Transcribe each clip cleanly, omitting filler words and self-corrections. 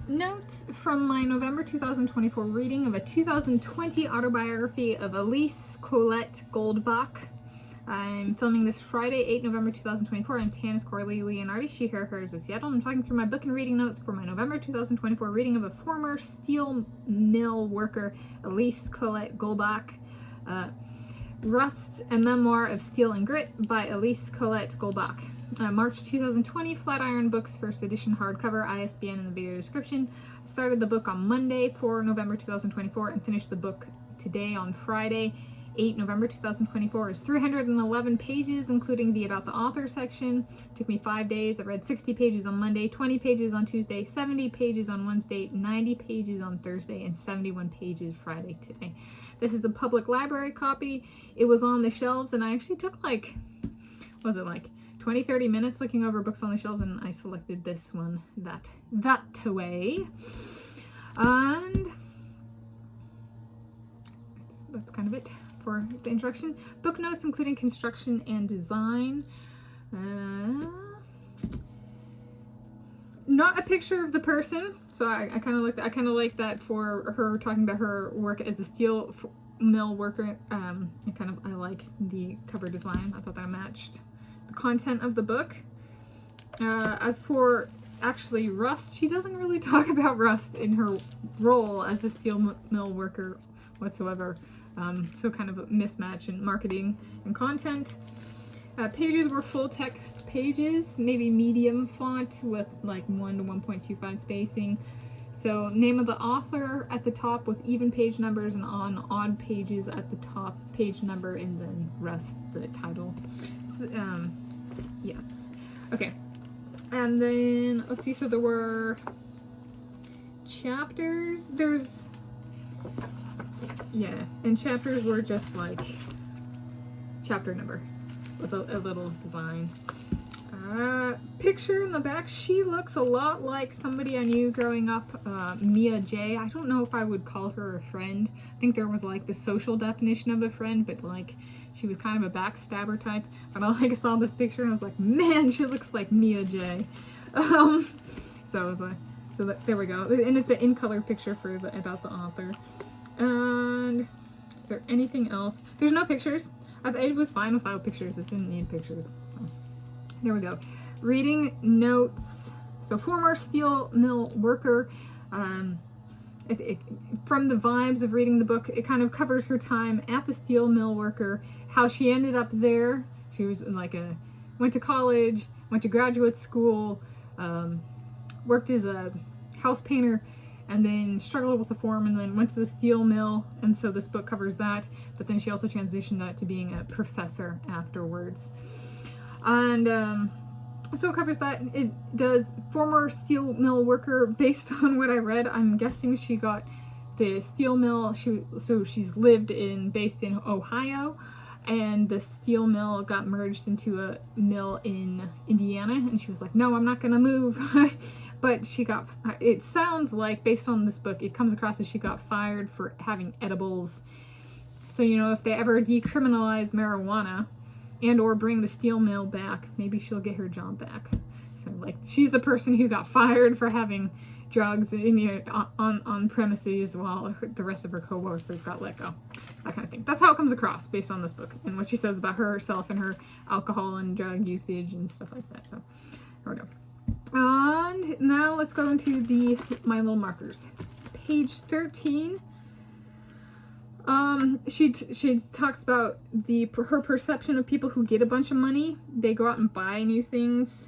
Notes from my November 2024 reading of a 2020 autobiography of Eliese Colette Goldbach. I'm filming this Friday, 8 November 2024. I'm Tanis Coralee Leonhardi, she, her, hers of Seattle. I'm talking through my book and reading notes for my November 2024 reading of a former steel mill worker, Eliese Colette Goldbach. Rust, a Memoir of Steel and Grit by Eliese Colette Goldbach. March 2020, Flatiron Books, first edition hardcover, ISBN in the video description. I started the book on Monday, 4 November 2024, and finished the book today on Friday, 8 November 2024. It's 311 pages, including the About the Author section. It took me 5 days. I read 60 pages on Monday, 20 pages on Tuesday, 70 pages on Wednesday, 90 pages on Thursday, and 71 pages Friday today. This is the public library copy. It was on the shelves, and I actually took 20-30 minutes looking over books on the shelves, and I selected this one that way. And that's kind of it for the introduction. Book notes, including construction and design. Not a picture of the person, so I kind of like that. I kind of like that for her, talking about her work as a steel mill worker. I like the cover design. I thought that matched the content of the book. As for actually Rust, she doesn't really talk about Rust in her role as a steel mill worker whatsoever. So kind of a mismatch in marketing and content. Pages were full text pages, maybe medium font with like 1 to 1.25 spacing. So name of the author at the top with even page numbers, and on odd pages at the top page number, and then rest the title. So, yes. Okay. And then let's see. So there were chapters. And chapters were just like chapter number with a little design. Picture in the back, she looks a lot like somebody I knew growing up, Mia J. I don't know if I would call her a friend. I think there was like the social definition of a friend, but like she was kind of a backstabber type. And I saw this picture and I was like, man, she looks like Mia J. So I was like, there we go. And it's an in-color picture for about the author. And is there anything else? There's no pictures. It was fine without pictures. It didn't need pictures. So, there we go. Reading notes. So former steel mill worker. From the vibes of reading the book, it kind of covers her time at the steel mill worker, how she ended up there. She was went to college, went to graduate school, worked as a house painter, and then struggled with the form, and then went to the steel mill, and so this book covers that. But then she also transitioned to being a professor afterwards. And so it covers that. It does former steel mill worker. Based on what I read, I'm guessing she got the steel mill. She's based in Ohio, and the steel mill got merged into a mill in Indiana, and she was like, no, I'm not gonna move. But it sounds like, based on this book, it comes across as she got fired for having edibles. So, if they ever decriminalize marijuana and or bring the steel mill back, maybe she'll get her job back. So, she's the person who got fired for having drugs on premises while the rest of her co-workers got let go. That kind of thing. That's how it comes across based on this book and what she says about herself and her alcohol and drug usage and stuff like that. So, here we go. And now let's go into my little markers. Page 13. She talks about her perception of people who get a bunch of money. They go out and buy new things.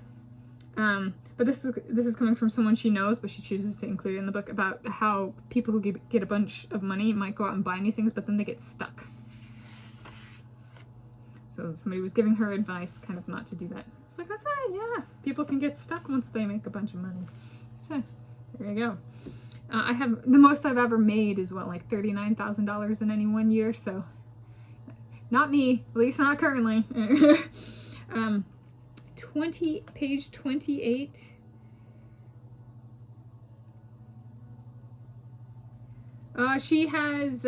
But this is coming from someone she knows, but she chooses to include it in the book, about how people who get a bunch of money might go out and buy new things, but then they get stuck. So somebody was giving her advice, kind of not to do that. It's like, that's it, yeah. People can get stuck once they make a bunch of money. So there you go. I have, the most I've ever made is like $39,000 in any one year, so not me, at least not currently. Page 28. She has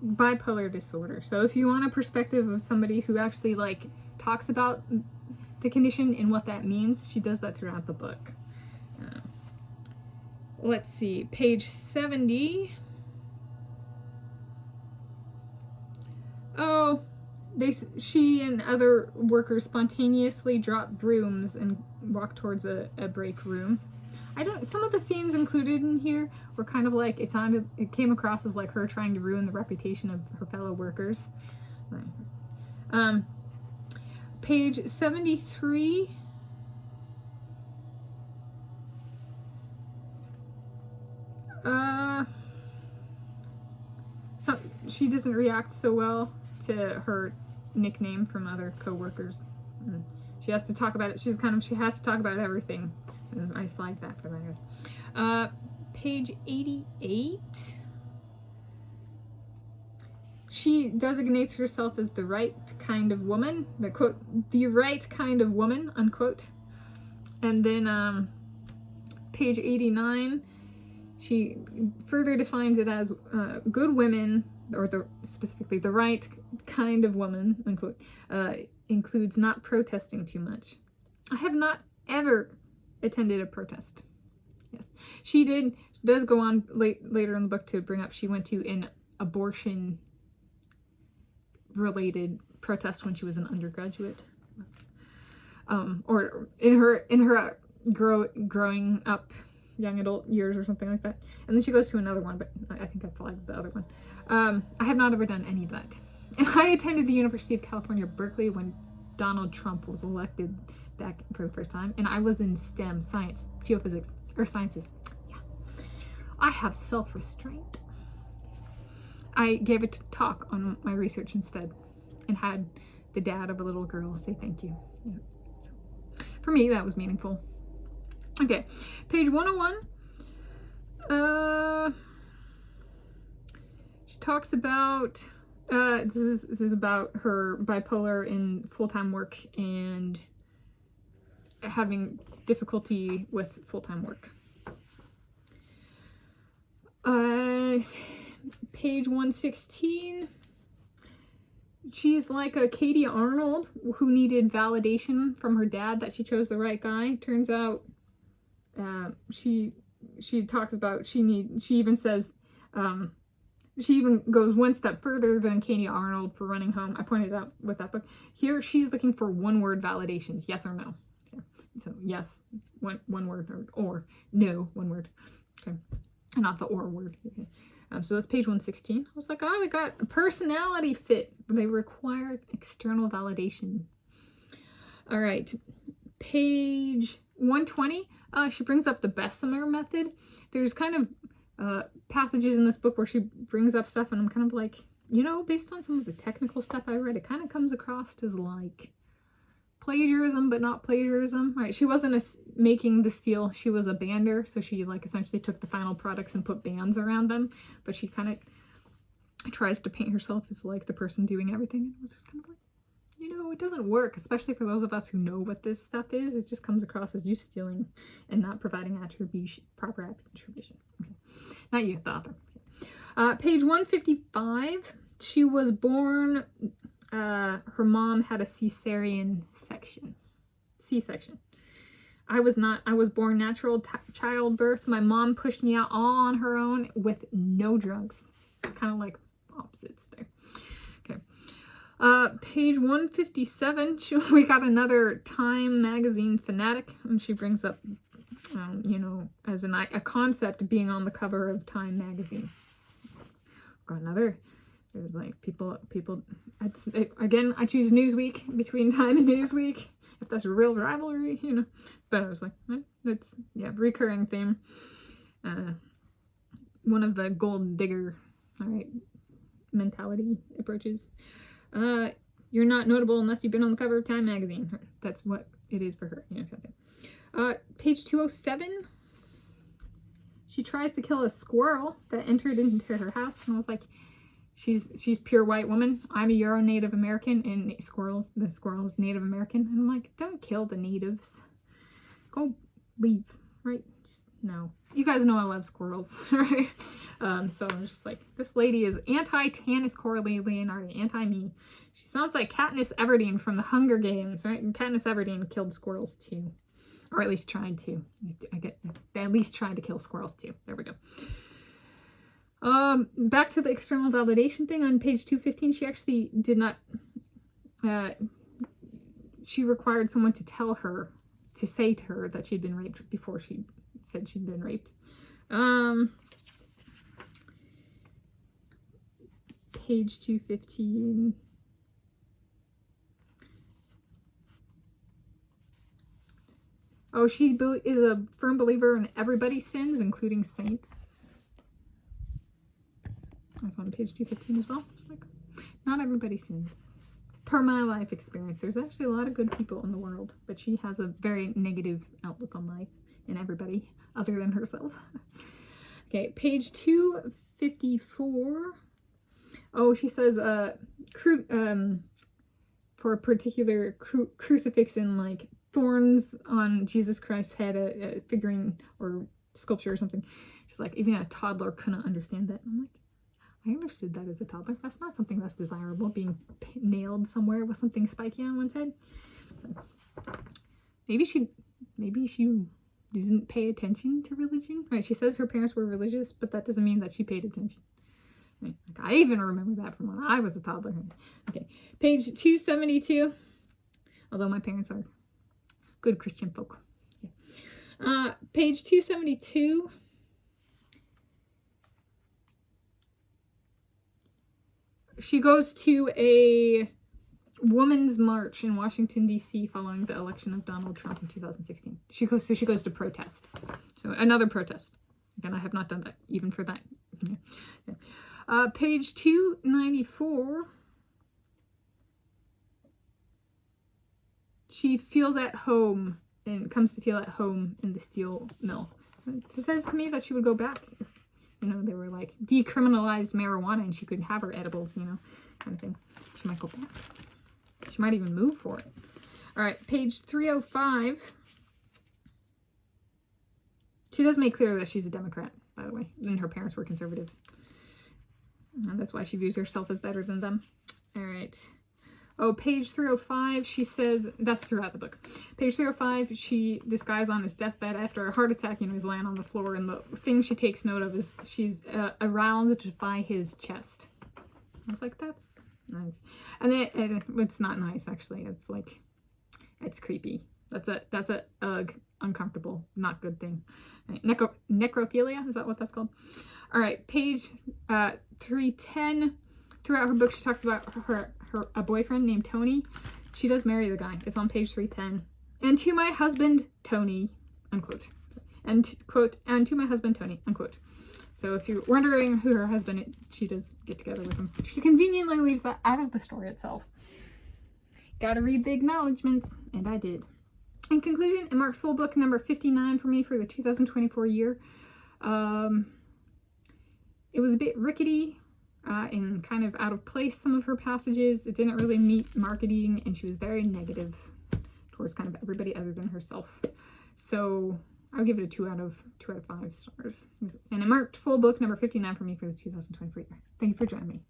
bipolar disorder. So if you want a perspective of somebody who actually talks about the condition and what that means. She does that throughout the book. Let's see, page 70. Oh, she and other workers spontaneously drop brooms and walk towards a break room. Some of the scenes included in here were kind of like, it came across as like her trying to ruin the reputation of her fellow workers. Page 73. So she doesn't react so well to her nickname from other co-workers. She has to talk about it. She has to talk about everything. And I flagged that for that. Page 88. She designates herself as the right kind of woman. The quote, the right kind of woman, unquote. And then page 89, she further defines it as good women, or specifically the right kind of woman, unquote, includes not protesting too much. I have not ever attended a protest. Yes, she does go on later in the book to bring up she went to an abortion related protest when she was an undergraduate, or in her growing up young adult years or something like that. And then she goes to another one, but I think I flagged the other one. I have not ever done any of that. And I attended the University of California, Berkeley when Donald Trump was elected back for the first time, and I was in STEM, science, geophysics, or sciences. Yeah. I have self-restraint. I gave a talk on my research instead and had the dad of a little girl say thank you. Yeah. So, for me, that was meaningful. Okay, page 101. She talks about, this is about her bipolar in full-time work and having difficulty with full-time work. Page 116. She's like a Katie Arnold who needed validation from her dad that she chose the right guy. Turns out she talks about she even says she even goes one step further than Katie Arnold for running home. I pointed out with that book. Here she's looking for one-word validations, yes or no. Okay. So yes, one word, or no, one word. Okay, not the or word. Okay. So that's page 116. I was like, oh, we got a personality fit. They require external validation. All right, page 120. She brings up the Bessemer method. There's kind of passages in this book where she brings up stuff, and I'm kind of like, you know, based on some of the technical stuff I read, it kind of comes across as like plagiarism, but not plagiarism. Right? She wasn't making the steel; she was a bander, so she like essentially took the final products and put bands around them. But she kind of tries to paint herself as like the person doing everything. It was just kind of like, you know, it doesn't work, especially for those of us who know what this stuff is. It just comes across as you stealing and not providing proper attribution. Okay. Not you, the author. Okay. Page 155. She was born, her mom had a C-section. I was not. I was born natural childbirth. My mom pushed me out all on her own with no drugs. It's kind of like opposites there. Okay. Page 157, we got another Time magazine fanatic, and she brings up, you know, as a concept being on the cover of Time magazine. Got another, there's like people, again, I choose Newsweek between Time and Newsweek, if that's a real rivalry, you know, but I was like, that's, yeah, recurring theme. One of the gold digger, all right, mentality approaches. You're not notable unless you've been on the cover of Time magazine. That's what it is for her. You know, page 207. She tries to kill a squirrel that entered into her house, and I was like, she's pure white woman. I'm a Euro Native American, and the squirrel is Native American. And I'm like, don't kill the natives. Go leave, right? Just no. You guys know I love squirrels, right? So I'm just like, this lady is anti-Tanis Coralee Leonhardi, anti-me. She sounds like Katniss Everdeen from the Hunger Games, right? And Katniss Everdeen killed squirrels too. Or at least tried to. They at least tried to kill squirrels too. There we go. Back to the external validation thing on page 215. She actually did not... she required someone to tell her, to say to her that she'd been raped before she said she'd been raped. Page 215. Oh, she is a firm believer in everybody sins, including saints. That's on page 215 as well. Just like, not everybody sins. Per my life experience, there's actually a lot of good people in the world, but she has a very negative outlook on life and everybody other than herself. Okay, page 254. Oh, she says, for a particular crucifix and like thorns on Jesus Christ's head, a figurine or sculpture or something. She's like, even a toddler couldn't understand that. I'm like, I understood that as a toddler. That's not something that's desirable, being nailed somewhere with something spiky on one's head. So, maybe she didn't pay attention to religion. Right? She says her parents were religious, but that doesn't mean that she paid attention. Right? Like, I even remember that from when I was a toddler. Okay, page 272. Although my parents are good Christian folk. Okay. Page 272. She goes to a women's march in Washington, D.C. following the election of Donald Trump in 2016. She goes to protest. So another protest. Again, I have not done that, even for that. Yeah. Yeah. Page 294. She feels at home and comes to feel at home in the steel mill. It says to me that she would go back if, you know, they were like decriminalized marijuana and she could have her edibles, you know, kind of thing. She might go back. She might even move for it. All right, page 305. She does make clear that she's a Democrat, by the way, and her parents were conservatives. And that's why she views herself as better than them. All right. Oh, page 305, she says, that's throughout the book. Page 305, this guy's on his deathbed after a heart attack, you know, he's laying on the floor, and the thing she takes note of is she's aroused by his chest. I was like, that's nice. And then, it's not nice, actually. It's like, it's creepy. That's a uncomfortable, not good thing. Right. Necrophilia, is that what that's called? All right, page 310. Throughout her book, she talks about a boyfriend named Tony. She does marry the guy. It's on page 310. And to my husband, Tony, unquote. And, quote, and to my husband, Tony, unquote. So if you're wondering who her husband is, she does get together with him. She conveniently leaves that out of the story itself. Gotta read the acknowledgements, and I did. In conclusion, it marked full book number 59 for me for the 2024 year. It was a bit rickety. And kind of out of place, some of her passages. It didn't really meet marketing, and she was very negative towards kind of everybody other than herself. So I'll give it a 2 out of 5 stars. And it marked full book number 59 for me for the 2024 year. Thank you for joining me.